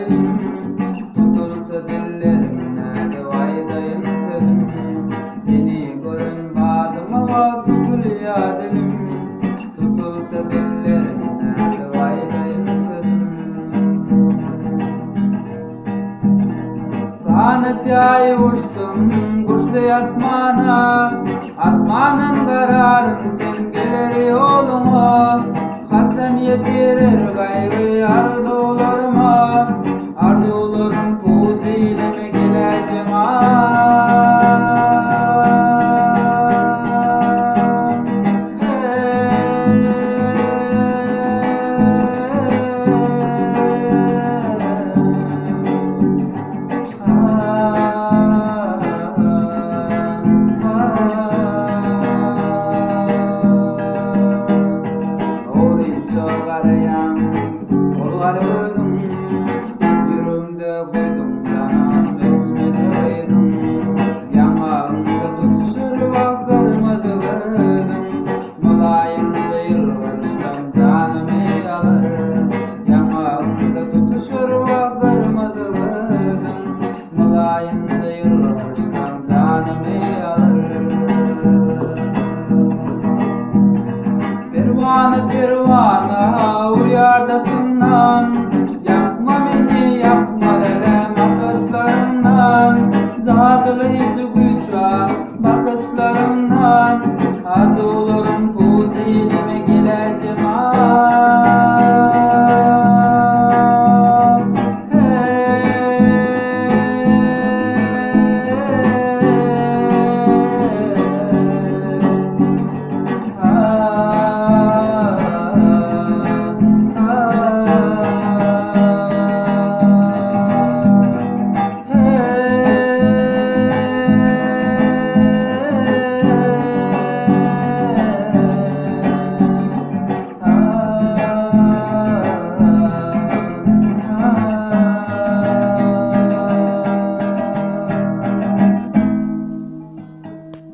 dilim. Tutulsa dillerim nerede vaydayım telim. Seni görünmedim ama tutuluyor dilim. Tutulsa dillerim nerede vaydayım telim. Kanatayı uçtum kuşlu yatmana. Atmanın kararın sen gelir yoluma. Kaçan yetirir kaygı arzularıma. Arzularım puzu ile mi geleceğim Çok arayan kollarım yüreğimde koydum canım etmediydim. Yanağımda tutuşur bakırmadım. Mulayimce yılgarıştan canımı alır. Yanağımda tutuşur bakırmadım. Mulayimce yılgarıştan canımı alır. Pervane pervane uyardasından